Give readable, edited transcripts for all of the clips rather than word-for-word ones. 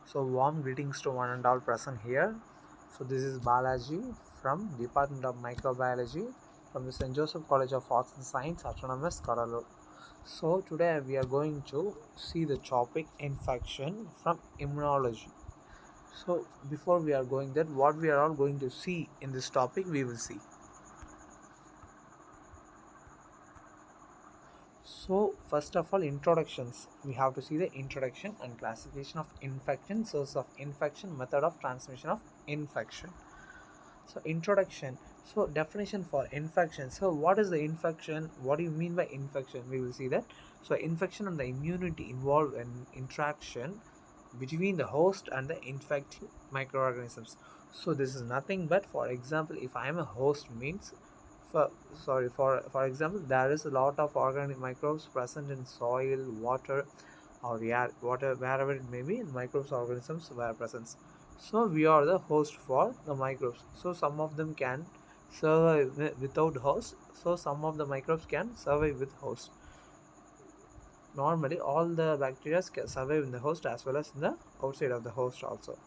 So warm greetings to one and all present here. So this is Balaji from Department of Microbiology from the St.Joseph College of Arts and Science, Autonomous, Cuddalore. So today we are going to see the topic infection from immunology. So before we are going that, what we are all going to see in this topic, we will see. So first of all, introductions. We have to see the introduction and classification of infection, source of infection, method of transmission of infection. So introduction. So definition for infection. So what is the infection? What do you mean by infection? We will see that. So infection and the immunity involved in interaction between the host and the infecting microorganisms. So this is nothing but, for example, if I am a host means, for example, there is a lot of organic microbes present in soil, water, or air, water, wherever it may be, microbes organisms were present. So we are the host for the microbes. So some of them can survive without host, so some of the microbes can survive with host. Normally all the bacteria can survive in the host as well as in the outside of the host also.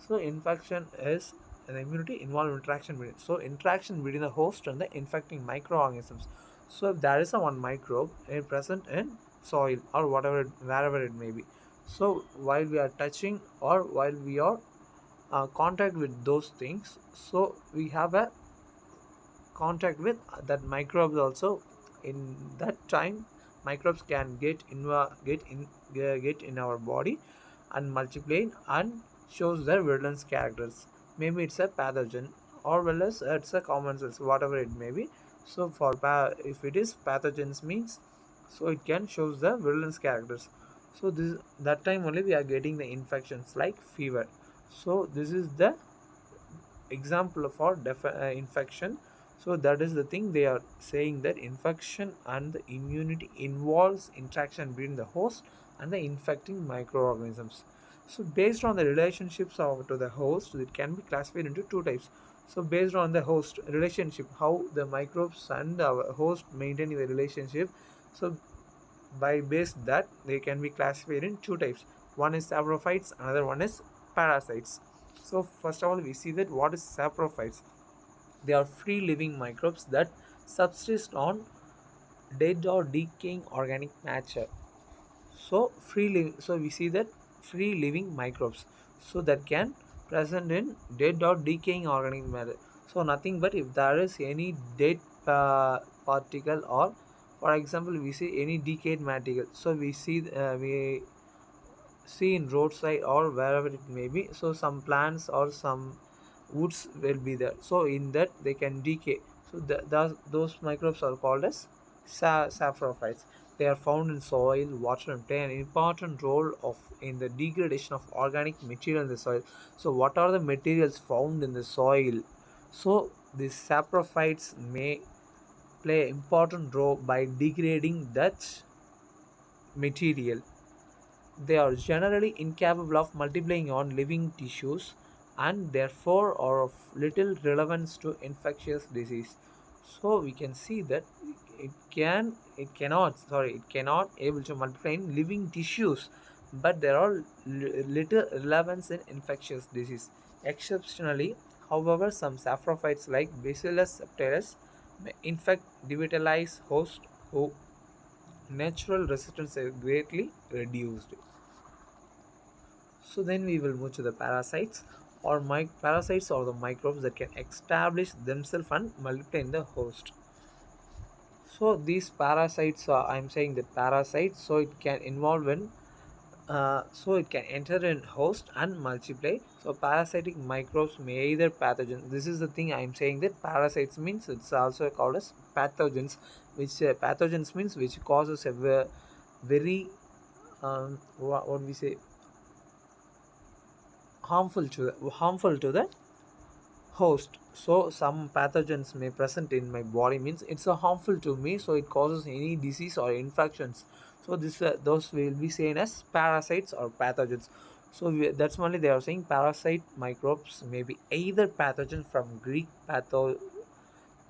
So infection is an immunity involved interaction between, so interaction between the host and the infecting microorganisms. So if there is a one microbe present in soil or whatever wherever it may be, so while we are touching or while we are contact with those things, so we have a contact with that microbes also. In that time microbes can get in our body and multiply and shows their virulence characters. Maybe it's a pathogen or well as it's a common cells, whatever it may be. So for if it is pathogens means, so it can shows the virulence characters. So this that time only we are getting the infections like fever. So this is the example for infection. So that is the thing they are saying, that infection and the immunity involves interaction between the host and the infecting microorganisms. So based on the relationships of to the host, it can be classified into two types. So based on the host relationship, how the microbes and our host maintain the relationship, so by base that they can be classified in two types. One is saprophytes, another one is parasites. So first of all, we see that what is saprophytes. They are free living microbes that subsist on dead or decaying organic matter. So we see that free living microbes, so that can present in dead or decaying organic matter. So nothing but if there is any dead particle, or for example we see any decayed material, so we see in roadside or wherever it may be, so some plants or some woods will be there, so in that they can decay. So those microbes are called as saprophytes. They are found in soil, water, and play an important role of in the degradation of organic material in the soil. So what are the materials found in the soil? So these saprophytes may play an important role by degrading that material. They are generally incapable of multiplying on living tissues and therefore are of little relevance to infectious disease. So we can see that it cannot able to multiply in living tissues, but there are little relevance in infectious disease. Exceptionally, however, some saprophytes like Bacillus subtilis may infect devitalized host who natural resistance is greatly reduced. So then we will move to the parasites, or parasites are the microbes that can establish themselves and multiply in the host. So these parasites, I'm saying that parasites, so it can involve in, so it can enter in host and multiply. So parasitic microbes may either pathogens. This is the thing I'm saying, that parasites means it's also called as pathogens, which pathogens means which causes a very what we say, harmful to the host. So some pathogens may present in my body means it's a harmful to me, so it causes any disease or infections. So this those will be seen as parasites or pathogens. So that's only they are saying parasite microbes may be either pathogen from Greek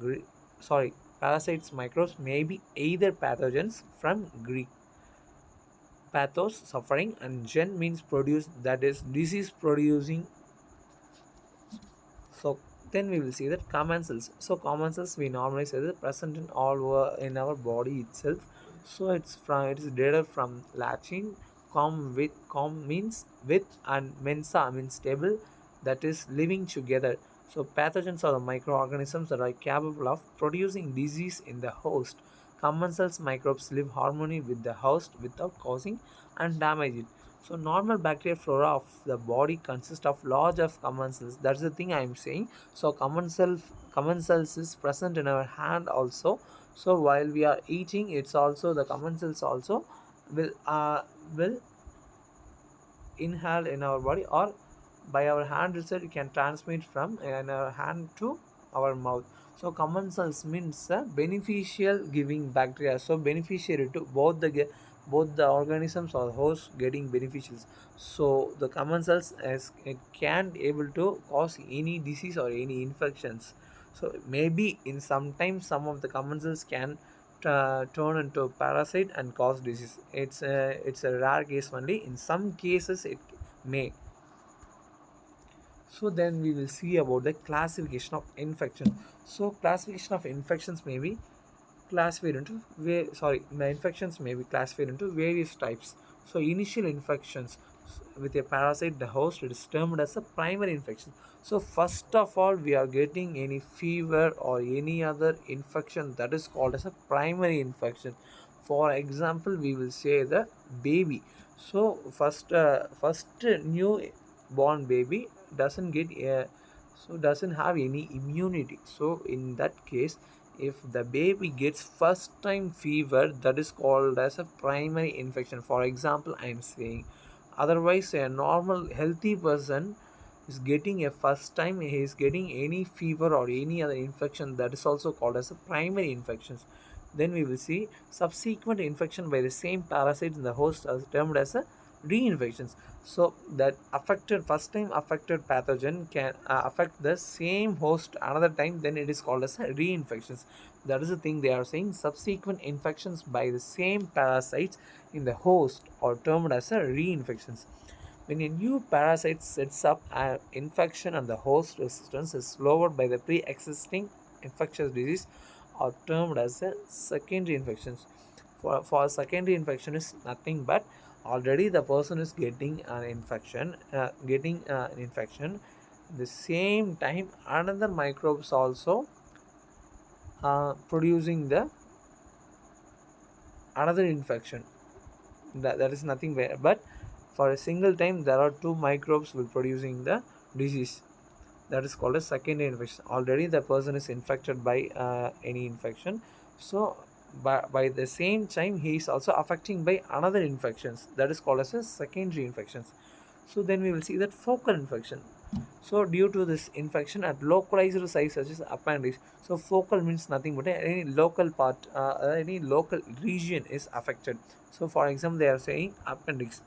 Gre- parasites microbes may be either pathogens from Greek pathos suffering, and gen means produce, that is disease producing. So then we will see that common cells. So common cells we normally say that present in all over in our body itself. So it is derived from Latin. Com means with, and mensa means stable, that is living together. So pathogens are the microorganisms that are capable of producing disease in the host. Commensals microbes live harmony with the host without causing and damage it. So normal bacterial flora of the body consists of large of commensals. That's the thing I am saying. So commensals is present in our hand also. So while we are eating, it's also the commensals also will inhale in our body, or by our hand itself we can transmit from in our hand to our mouth. So commensals means beneficial giving bacteria, so beneficiary to both the organisms or host getting beneficials. So the commensals, as it can able to cause any disease or any infections. So maybe in sometimes some of the commensals can turn into parasite and cause disease. It's a rare case only. In some cases it may. So then we will see about the classification of infection. So classification of infections may be classified into the infections may be classified into various types. So initial infections with a parasite, the host, it is termed as a primary infection. So first of all, we are getting any fever or any other infection, that is called as a primary infection. For example, we will say the baby. So first new born baby doesn't have any immunity. So in that case, if the baby gets first time fever, that is called as a primary infection. For example, I am saying, otherwise a normal healthy person is getting a first time he is getting any fever or any other infection, that is also called as a primary infections. Then we will see subsequent infection by the same parasite in the host as termed as a reinfections. So that affected first time affected pathogen can affect the same host another time, then it is called as a reinfections. That is the thing they are saying. Subsequent infections by the same parasites in the host are termed as a reinfections. When a new parasite sets up an infection and the host resistance is lowered by the pre-existing infectious disease, are termed as a secondary infections. For secondary infection is nothing but already the person is getting an infection. The same time another microbes also producing the another infection. That is nothing but for a single time there are two microbes will producing the disease. That is called a secondary infection. Already the person is infected by any infection. So by the same time he is also affecting by another infections, that is called as a secondary infections. So then we will see that focal infection. So due to this infection at localized sites such as appendix, so focal means nothing but any local part, any local region is affected. So for example they are saying appendix.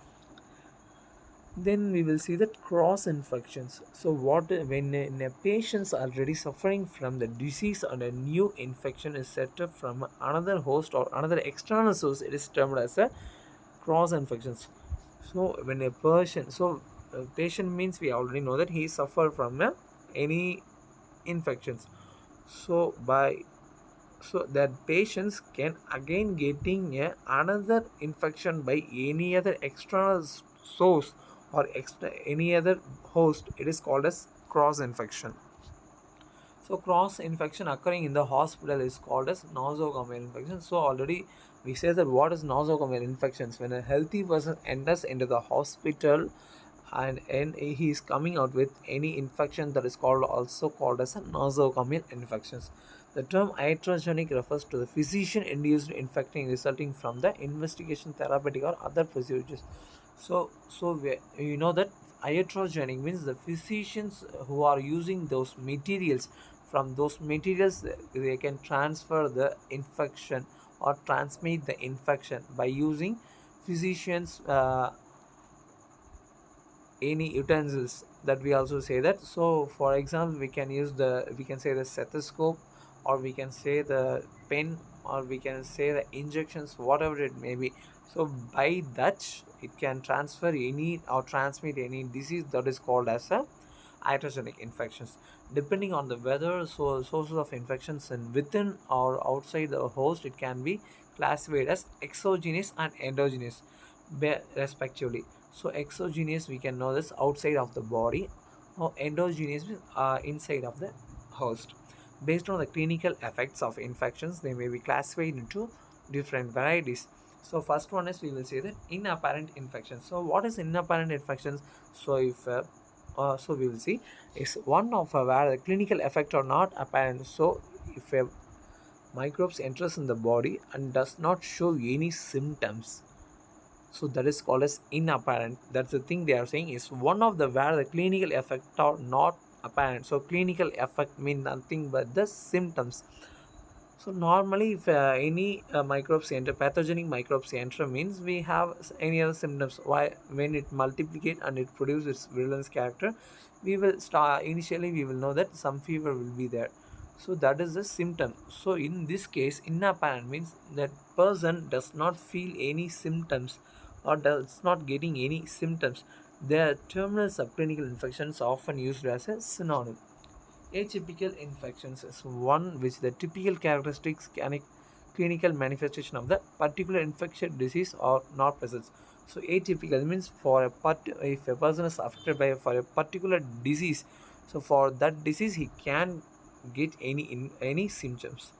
Then we will see that cross infections. So what when a patient is already suffering from the disease and a new infection is set up from another host or another external source, it is termed as a cross infections. So when a patient means we already know that he suffer from any infections. So that patients can again getting another infection by any other external source or any other host, it is called as cross infection. So cross infection occurring in the hospital is called as nosocomial infection. So already we say that what is nosocomial infections, when a healthy person enters into the hospital and he is coming out with any infection, that is also called as a nosocomial infections. The term iatrogenic refers to the physician induced infecting resulting from the investigation, therapeutic or other procedures. You know that iatrogenic means the physicians who are using those materials, from those materials they can transfer the infection or transmit the infection by using physicians any utensils, that we also say that. So for example we can say the stethoscope, or we can say the pen, or we can say the injections, whatever it may be. So by that it can transfer any or transmit any disease that is called as a iatrogenic infections. Depending on the weather, so sources of infections and within or outside the host, it can be classified as exogenous and endogenous respectively. So exogenous, we can know this outside of the body, or endogenous inside of the host. Based on the clinical effects of infections, they may be classified into different varieties. So first one is, we will say that inapparent infections. So what is inapparent infections? So if so we will see is one of where the clinical effect are not apparent. So if a microbes enters in the body and does not show any symptoms, so that is called as inapparent. That's the thing they are saying, is one of the where the clinical effect are not apparent. So clinical effect mean nothing but the symptoms. So normally, if any microbes enter, pathogenic microbes enter, means we have any other symptoms. Why? When it multiplicate and it produces its virulence character, we will start initially. We will know that some fever will be there. So that is the symptom. So in this case, inapparent means that person does not feel any symptoms or does not getting any symptoms. The terminal subclinical infections are often used as a synonym. Atypical infections is one which the typical characteristics and clinical manifestation of the particular infectious disease are not present. So atypical means for a if a person is affected by for a particular disease, so for that disease he can get any symptoms.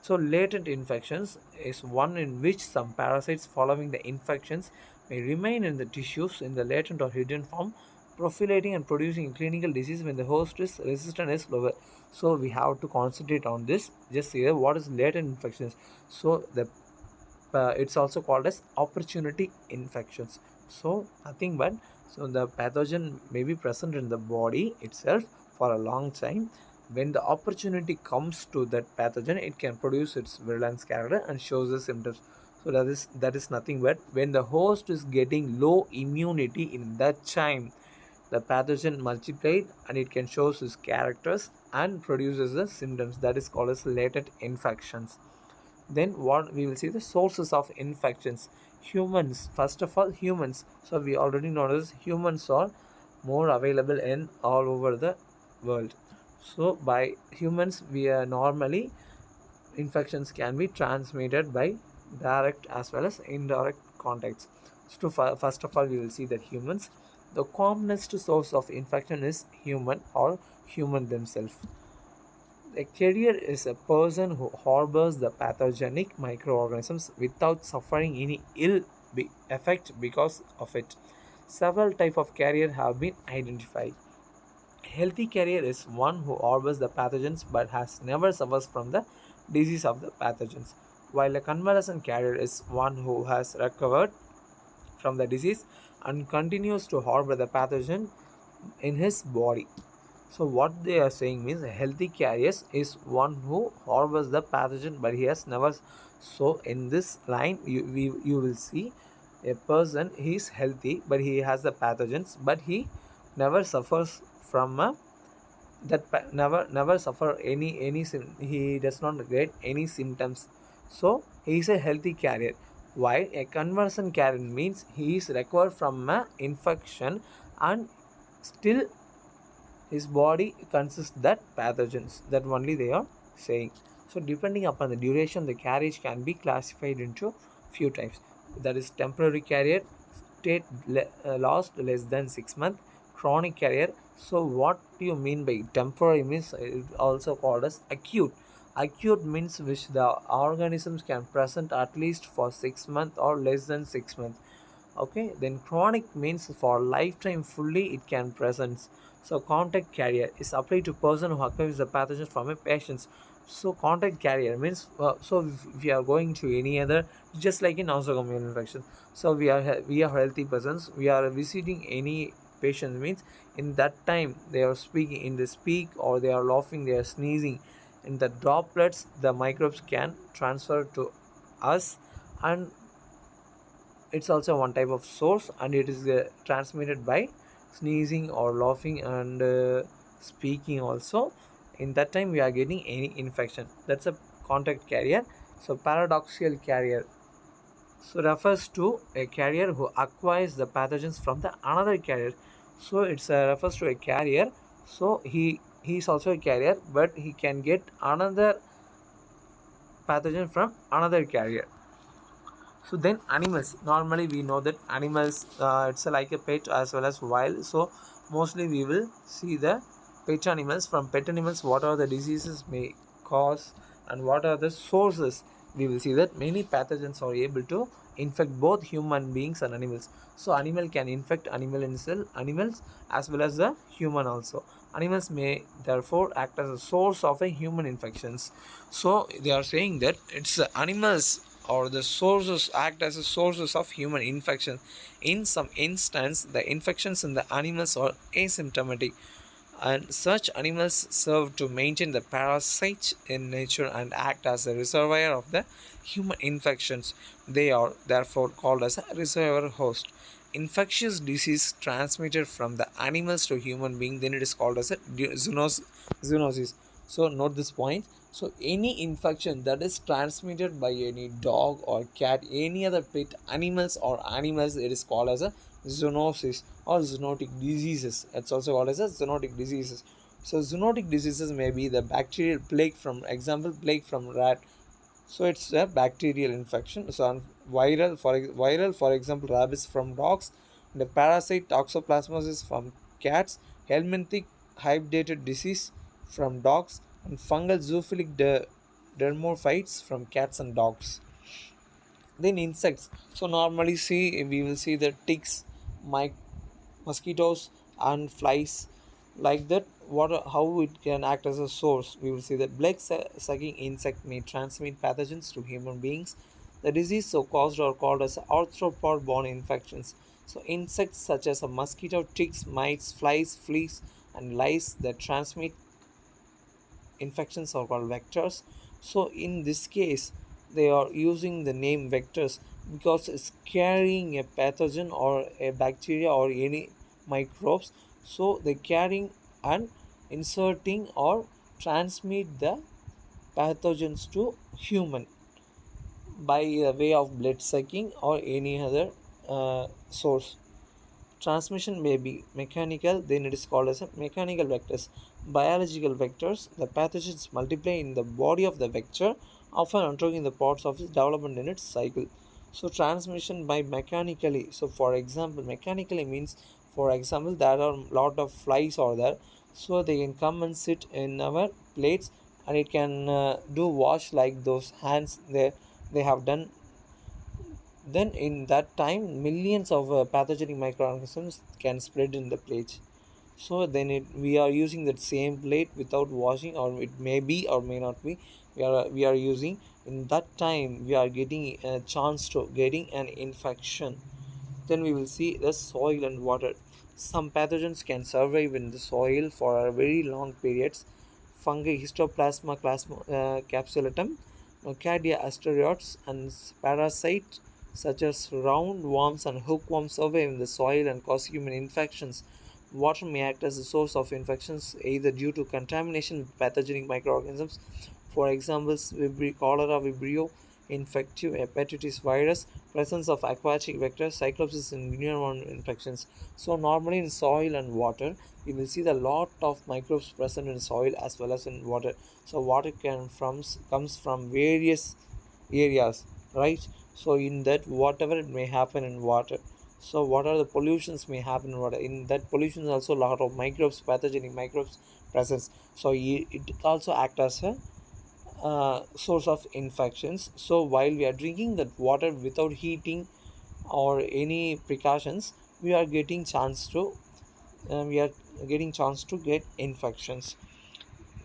So latent infections is one in which some parasites following the infections may remain in the tissues in the latent or hidden form, proliferating and producing clinical disease when the host is resistant is lower. So we have to concentrate on this. Just here, what is latent infections? So the it's also called as opportunity infections. So nothing but, so the pathogen may be present in the body itself for a long time. When the opportunity comes to that pathogen, it can produce its virulence character and shows the symptoms. So that is nothing but when the host is getting low immunity, in that time the pathogen multiplied and it can show its characters and produces the symptoms. That is called as latent infections. Then what we will see, the sources of infections. Humans, first of all, humans. So we already noticed humans are more available in all over the world. So by humans, we are normally infections can be transmitted by direct as well as indirect contacts. So first of all, we will see that humans, the commonest source of infection is human or human themselves. A carrier is a person who harbors the pathogenic microorganisms without suffering any ill effect because of it. Several types of carrier have been identified. Healthy carrier is one who harbors the pathogens but has never suffered from the disease of the pathogens, while a convalescent carrier is one who has recovered from the disease and continues to harbor the pathogen in his body. So what they are saying means a healthy carrier is one who harbors the pathogen but he has never. So in this line you will see a person, he is healthy but he has the pathogens but he never suffers from never suffer he does not get any symptoms. So he is a healthy carrier, while a conversion carrier means he is recovered from a infection and still his body consists that pathogens, that only they are saying. So depending upon the duration, the carriage can be classified into few types. That is temporary carrier, state last less than 6 months, chronic carrier. So what do you mean by temporary? Means it also called as acute. Acute means which the organisms can present at least for 6 months or less than 6 months. Okay, then chronic means for lifetime fully it can present. So contact carrier is applied to person who acquires the pathogen from a patient. So contact carrier means so if we are going to any other, just like in nosocomial infection, so we are healthy persons, we are visiting any patient, means in that time they are speaking, in the speak or they are laughing, they are sneezing, in the droplets the microbes can transfer to us, and it's also one type of source, and it is transmitted by sneezing or laughing and speaking also. In that time we are getting any infection, that's a contact carrier. So paradoxical carrier, so refers to a carrier who acquires the pathogens from the another carrier. So it's refers to a carrier. So he is also a carrier, but he can get another pathogen from another carrier. So then animals, normally we know that animals, it's like a pet as well as wild. So mostly we will see the pet animals. From pet animals, what are the diseases may cause and what are the sources. We will see that many pathogens are able to infect both human beings and animals. So animal can infect animals as well as the human also. Animals may therefore act as a source of a human infections. So they are saying that it's the animals or the sources act as a sources of human infection. In some instance, the infections in the animals are asymptomatic, and such animals serve to maintain the parasites in nature and act as a reservoir of the human infections. They are therefore called as a reservoir host. Infectious disease transmitted from the animals to human being, then it is called as a zoonosis. So note this point. So any infection that is transmitted by any dog or cat, any other pet animals, it is called as a zoonosis or zoonotic diseases. It's also called as a zoonotic diseases. So zoonotic diseases may be the bacterial plague, from example plague from rat. So it's a bacterial infection. So viral for example rabies from dogs, the parasite toxoplasmosis from cats, helminthic hyphated disease from dogs, and fungal zoophilic dermophytes from cats and dogs. Then insects. So normally see we will see the ticks, mosquitoes and flies, like that. What how it can act as a source, we will see that blood sucking insect may transmit pathogens to human beings. The disease so caused or called as arthropod-borne infections. So insects such as a mosquito, ticks, mites, flies, fleas and lice that transmit infections are called vectors. So in this case they are using the name vectors because it's carrying a pathogen or a bacteria or any microbes. So they carrying and inserting or transmit the pathogens to human by way of blood sucking or any other source. Transmission may be mechanical, then it is called as a mechanical vectors. Biological vectors, the pathogens multiply in the body of the vector, often undergoing the parts of its development in its cycle. So transmission by mechanically. So for example, mechanically means, for example, there are lot of flies are there, so they can come and sit in our plates, and it can do wash like those hands they have done. Then in that time millions of pathogenic microorganisms can spread in the plate. So then we are using that same plate without washing, or it may be or may not be, we are using. In that time we are getting a chance to getting an infection. Then we will see the soil and water. Some pathogens can survive in the soil for a very long periods. Fungi, histoplasma capsulatum, Nocadia asteroids, and parasites such as roundworms and hookworms survive in the soil and cause human infections. Water may act as a source of infections either due to contamination with pathogenic microorganisms, for example, cholera, vibrio, infective hepatitis virus, presence of aquatic vectors, cyclopsis, and pneumonia infections. So normally in soil and water, we will see the lot of microbes present in soil as well as in water. So water comes from various areas, right? So in that whatever it may happen in water. So what are the pollutions may happen in water? In that pollution also a lot of microbes, pathogenic microbes presence. So it also act as a source of infections. So while we are drinking that water without heating or any precautions, we are getting chance to we are getting chance to get infections.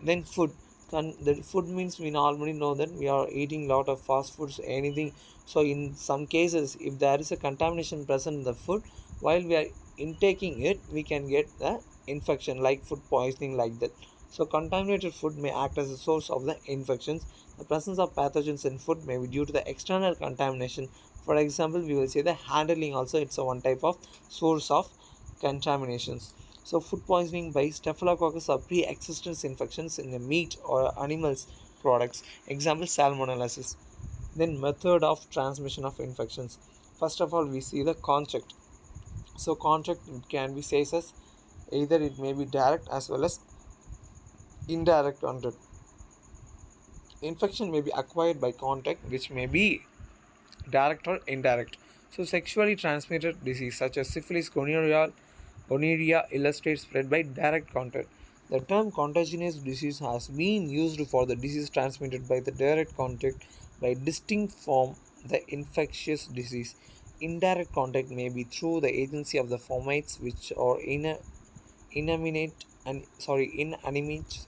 Then food. The food means we normally know that we are eating lot of fast foods, anything. So in some cases if there is a contamination present in the food, while we are intaking it, we can get the infection like food poisoning, like that. So contaminated food may act as a source of the infections. The presence of pathogens in food may be due to the external contamination. For example, we will say the handling also, it's a one type of source of contaminations. So food poisoning by staphylococcus or pre-existence infections in the meat or animals products. Example, salmonellosis. Then method of transmission of infections. First of all, we see the contact. So contact can be says as either it may be direct as well as indirect contact. Infection may be acquired by contact, which may be direct or indirect. So sexually transmitted disease such as syphilis, gonorrhea illustrates spread by direct contact. The term contagious disease has been used for the disease transmitted by the direct contact by distinct from the infectious disease. Indirect contact may be through the agency of the fomites, which are inanimate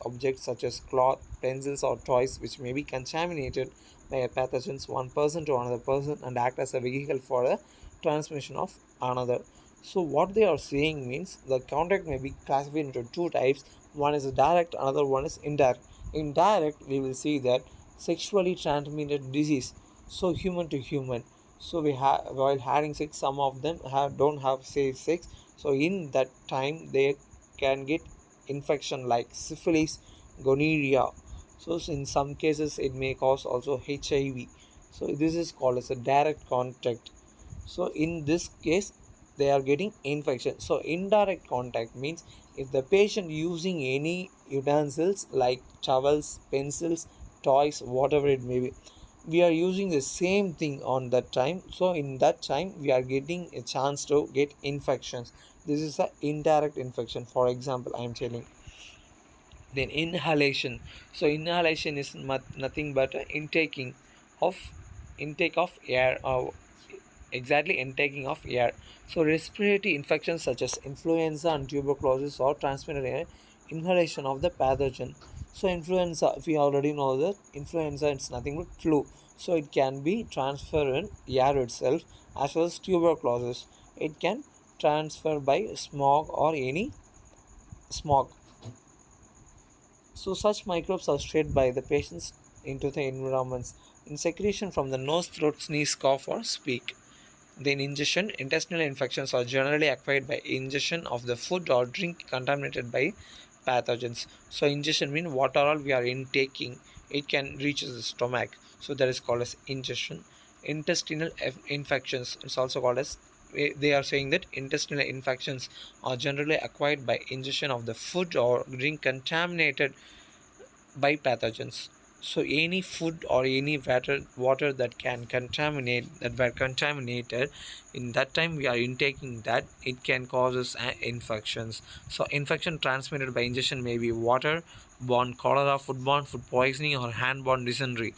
objects such as cloth, pencils, or toys, which may be contaminated by a pathogens one person to another person and act as a vehicle for the transmission of another. So what they are saying means the contact may be classified into two types. One is direct, another one is indirect. Indirect, we will see that sexually transmitted disease, so human to human. So we have, while having sex, some of them don't have safe sex, so in that time they can get infection like syphilis, gonorrhea. So in some cases it may cause also HIV. So this is called as a direct contact. So in this case they are getting infection. So indirect contact means if the patient using any utensils like towels, pencils, toys, whatever it may be, we are using the same thing on that time, so in that time we are getting a chance to get infections. This is a indirect infection. For example, I am telling. Then inhalation. So inhalation is nothing but a of intake of air, or exactly intaking of air. So respiratory infections such as influenza and tuberculosis are transmitted in inhalation of the pathogen. So influenza, we already know that influenza is nothing but flu. So it can be transferred in air itself. As well as tuberculosis, it can transfer by smog or any smog. So such microbes are spread by the patients into the environments in secretion from the nose, throat, sneeze, cough, or speak. Then ingestion. Intestinal infections are generally acquired by ingestion of the food or drink contaminated by pathogens. So ingestion means what all we are intaking, it can reach the stomach. So that is called as ingestion. Intestinal infections is also called as, they are saying that intestinal infections are generally acquired by ingestion of the food or drink contaminated by pathogens. So any food or any water that can contaminate, that were contaminated, in that time we are intaking that, it can cause us infections. So infection transmitted by ingestion may be water borne cholera, foodborne food poisoning, or hand-borne dysentery.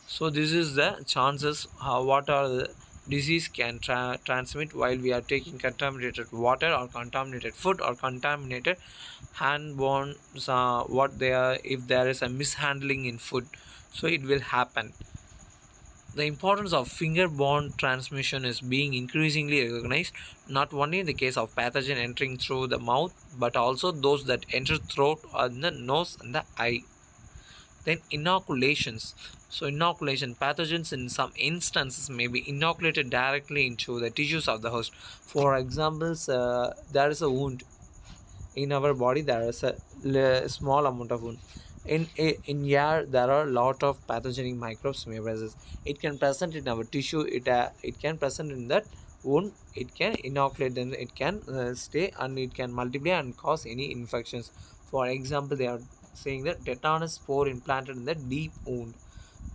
So this is the chances what are the disease can transmit while we are taking contaminated water or contaminated food or contaminated hand-borne, what they are, if there is a mishandling in food, so it will happen. The importance of finger-borne transmission is being increasingly recognized, not only in the case of pathogen entering through the mouth, but also those that enter throat or the nose and the eye. Then inoculations. So inoculation, pathogens in some instances may be inoculated directly into the tissues of the host. For examples, there is a wound in our body, there is a small amount of wound. In air there are a lot of pathogenic microbes may present. It can present in our tissue, it can present in that wound, it can inoculate, then it can stay and it can multiply and cause any infections. For example, they are saying that tetanus spore implanted in the deep wound.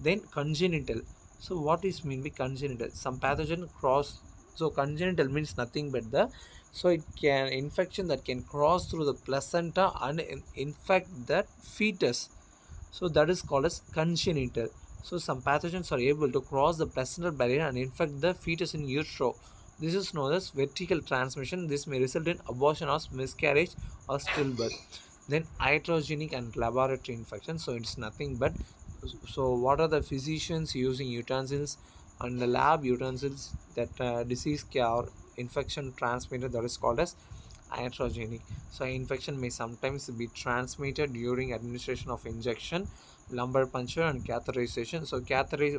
Then congenital. So what is mean by congenital? Some pathogen cross. So congenital means nothing but the, so it can infection that can cross through the placenta and infect that fetus. So that is called as congenital. So some pathogens are able to cross the placental barrier and infect the fetus in utero. This is known as vertical transmission. This may result in abortion or miscarriage or stillbirth. Then iatrogenic and laboratory infection. So it's nothing but, so what are the physicians using utensils and the lab utensils that disease or infection transmitted, that is called as iatrogenic. So infection may sometimes be transmitted during administration of injection, lumbar puncture, and catheterization. So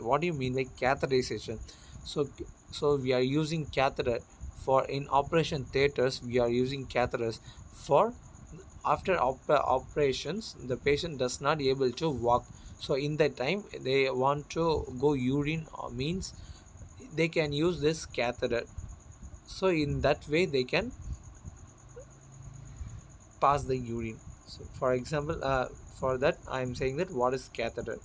what do you mean by catheterization? So we are using catheter for, in operation theaters we are using catheters for, after operations the patient does not able to walk, So in that time they want to go urine, means they can use this catheter. So in that way they can pass the urine. So for example, for that I am saying that what is catheter.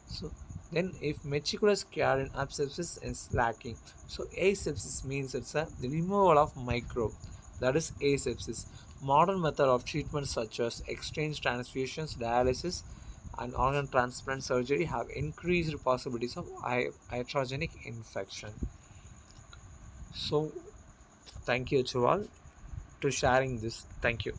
So then if meticulous care in abscesses is lacking, so asepsis means it's a the removal of microbe, that is asepsis. Modern method of treatment such as exchange transfusions, dialysis, and organ transplant surgery have increased possibilities of iatrogenic infection. So thank you to all to sharing this. Thank you.